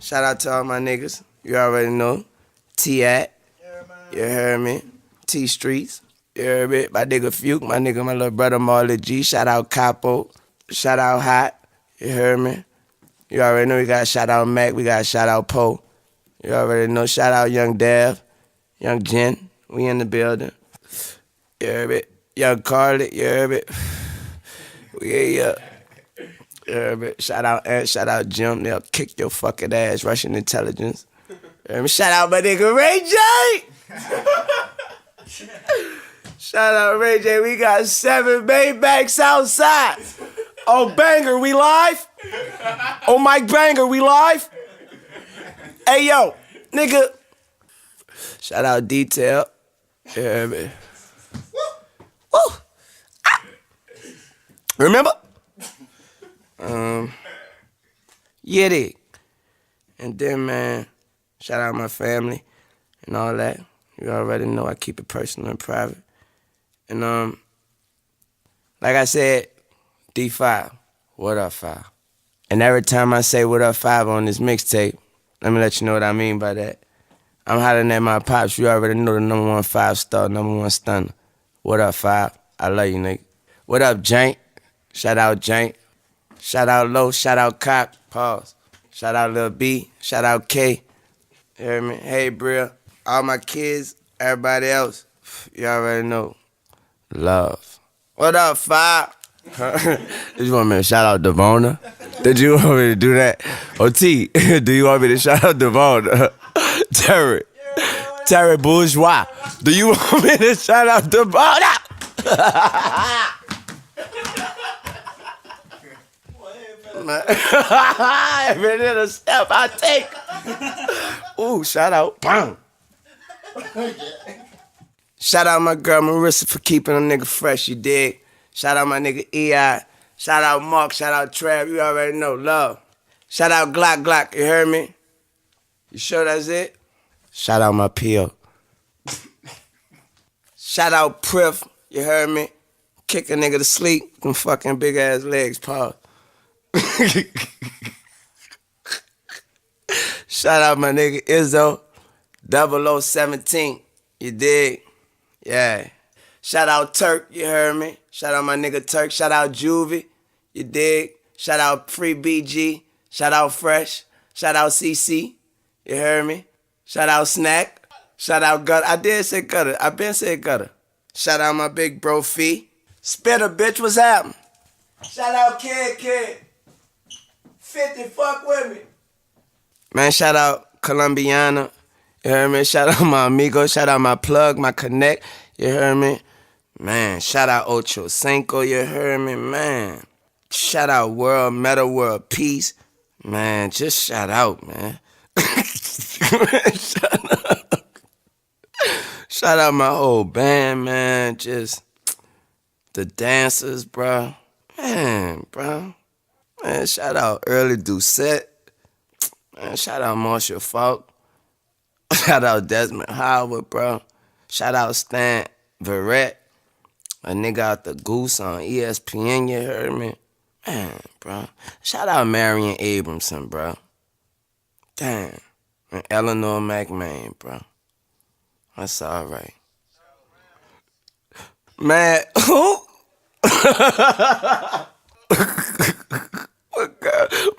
Shout out to all my niggas. You already know. T-At. You heard me. T-Streets. You heard me. My nigga Fuke. My little brother Marley G. Shout out Capo. Shout out Hot. You heard me. You already know we got shout out Mac. We got shout out Poe. You already know. Shout out Young Dev. Young Jen. We in the building. You heard me. Young Carly. You heard me. We yeah. You heard me. Shout out Ant. Shout out Jim. They'll kick your fucking ass. Russian intelligence. You heard me. Shout out my nigga Ray J. Shout out Ray J. We got 7 Maybachs outside. Oh, Banger, we live? Oh, Mike Banger, we live? Hey, yo, nigga. Shout out Detail. You heard me. Woo. Ah. Remember? Yiddy. And then, man, shout out my family and all that. You already know I keep it personal and private. And, like I said, D5, what up, 5? And every time I say what up, 5 on this mixtape, let me let you know what I mean by that. I'm hollering at my pops. You already know the number 1 5-star, number 1 stunner. What up, 5? I love you, nigga. What up, Jank? Shout out Jank. Shout out Low. Shout out Cock. Pause. Shout out Lil B. Shout out K. You hear me? Hey, Brill. All my kids, everybody else. You already know. Love. What up, 5? Did you want me to shout out Devona? Did you want me to do that? T, do you want me to shout out Devona? Terry Bourgeois. Do you want me to shout out Devona? Every little step I take. Ooh, shout out. Bang. Shout out my girl Marissa for keeping a nigga fresh, you dig? Shout out my nigga E.I. Shout out Mark. Shout out Trav. You already know. Love. Shout out Glock. You heard me? You sure that's it? Shout out my P.O. Shout out Priff. You heard me? Kick a nigga to sleep. Them fucking big ass legs, pause. Shout out my nigga Izzo. 0017. You dig? Yeah. Shout out Turk, you heard me? Shout out my nigga Turk. Shout out Juvie, you dig? Shout out Free BG. Shout out Fresh. Shout out CC, you heard me? Shout out Snack. Shout out Gutter. I did say Gutter. I been said Gutter. Shout out my big bro Fee. Spitter, bitch, what's happening? Shout out Kid. 50, fuck with me. Man, shout out Colombiana. You heard me? Shout out my amigo. Shout out my plug, my connect. You heard me? Man, shout out Ocho Cinco. You heard me? Man. Shout out World, Meta World, Peace. Man, just shout out, man. Shout out my whole band, man. Just the dancers, bro. Man, bro. Man, shout out Early Doucette. Man, shout out Marshall Falk. Shout out Desmond Howard, bro. Shout out Stan Verrett. A nigga out the Goose on ESPN, you heard me? Man, bro. Shout out Marion Abramson, bro. Damn. And Eleanor McMahon, bro. That's all right. Man, who?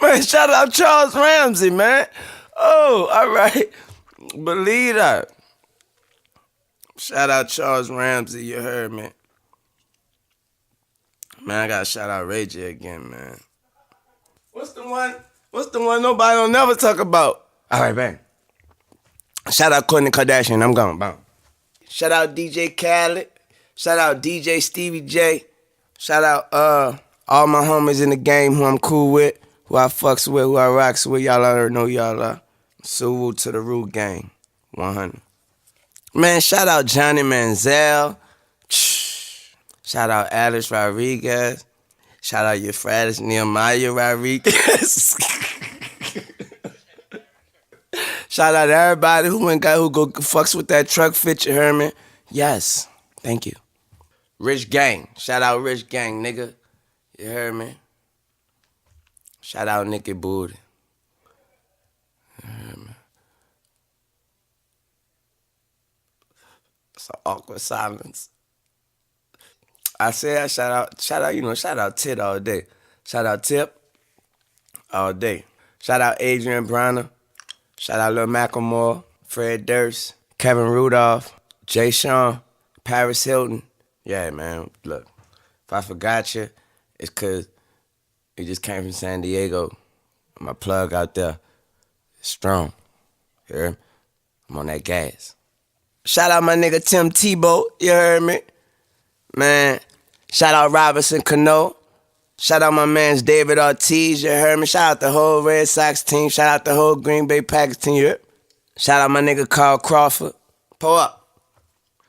Man, shout out Charles Ramsey, man. Oh, all right. Believe that. Shout out Charles Ramsey, you heard me. Man, I gotta shout out Ray J again, man. What's the one nobody don't never talk about? All right, bang. Shout out Kourtney Kardashian, I'm gone, bang. Shout out DJ Khaled. Shout out DJ Stevie J. Shout out all my homies in the game who I'm cool with, who I fucks with, who I rocks with. Y'all already know y'all are. Salute to the Root Gang, 100. Man, shout out Johnny Manziel. Shout out Alex Rodriguez. Shout out Euphrates Nehemiah Rodriguez. Shout out everybody who go fucks with that truck fit, you heard me? Yes, thank you. Rich Gang. Shout out Rich Gang, nigga. You heard me? Shout out Nicky Booty. It's an awkward silence. I said I shout out Tit all day. Shout out Tip all day. Shout out Adrian Bronner. Shout out Lil Macklemore, Fred Durst, Kevin Rudolph, Jay Sean, Paris Hilton. Yeah, man, look, if I forgot you, it's because you just came from San Diego. My plug out there is strong. You heard me? I'm on that gas. Shout out my nigga Tim Tebow. You heard me? Man, shout out Robinson Cano. Shout out my mans David Ortiz. You heard me? Shout out the whole Red Sox team. Shout out the whole Green Bay Packers team. You heard? Shout out my nigga Carl Crawford. Pull up.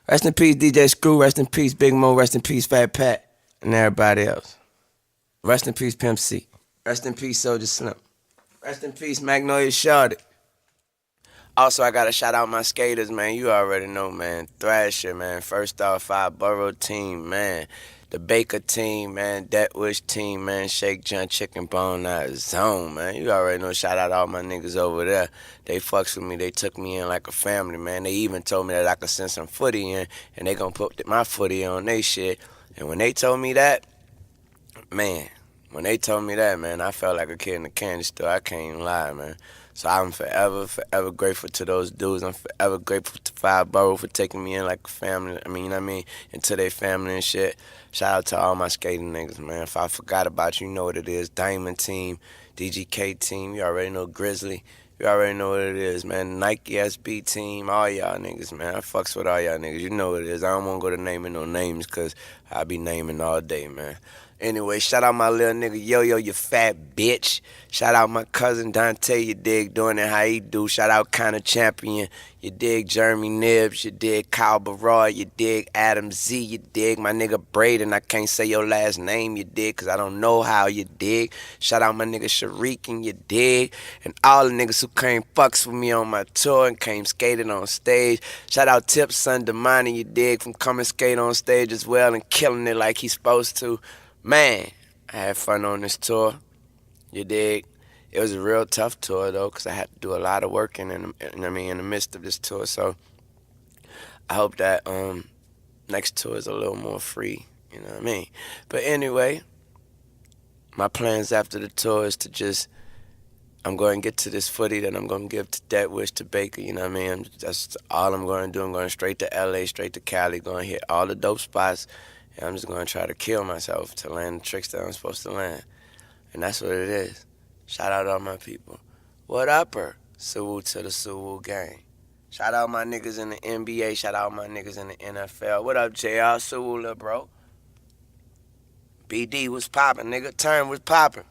Rest in peace, DJ Screw. Rest in peace, Big Mo. Rest in peace, Fat Pat. And everybody else. Rest in peace, Pimp C. Rest in peace, Soldier Slim. Rest in peace, Magnolia Shorty. Also, I gotta shout out my skaters, man. You already know, man. Thrasher, man. First off, 5 Borough team, man. The Baker team, man. Detwish team, man. Shake John Chicken Bone out of zone, man. You already know. Shout out all my niggas over there. They fucks with me. They took me in like a family, man. They even told me that I could send some footy in, and they gonna put my footy on they shit. And when they told me that, man, man, I felt like a kid in a candy store. I can't even lie, man. So I'm forever, forever grateful to those dudes. I'm forever grateful to 5 Borough for taking me in like a family. I mean, you know what I mean? Into their family and shit. Shout out to all my skating niggas, man. If I forgot about you, you know what it is. Diamond team, DGK team, you already know Grizzly. You already know what it is, man. Nike SB team, all y'all niggas, man. I fucks with all y'all niggas. You know what it is. I don't want to go to naming no names because I be naming all day, man. Anyway, shout out my little nigga Yo-Yo, you fat bitch. Shout out my cousin Dante, you dig, doing it how he do. Shout out Kinda Champion, you dig Jeremy Nibbs, you dig Kyle Barroy, you dig Adam Z, you dig my nigga Braden. I can't say your last name, you dig, cause I don't know how, you dig. Shout out my nigga Sharikin, you dig. And all the niggas who came fucks with me on my tour and came skating on stage. Shout out Tip's son Damani, you dig, from coming skate on stage as well and killing it like he's supposed to. Man, I had fun on this tour. You dig? It was a real tough tour though, cause I had to do a lot of work in the midst of this tour. So I hope that next tour is a little more free. You know what I mean? But anyway, my plans after the tour is to I'm going to get to this footy that I'm going to give to Detwish, to Baker, you know what I mean? That's all I'm going to do. I'm going straight to LA, straight to Cali, going to hit all the dope spots. And I'm just going to try to kill myself to land the tricks that I'm supposed to land. And that's what it is. Shout out all my people. What upper? Salute to the Sewell gang. Shout out my niggas in the NBA. Shout out my niggas in the NFL. What up, JR? Sewell, bro? BD was popping, nigga. Turn was popping.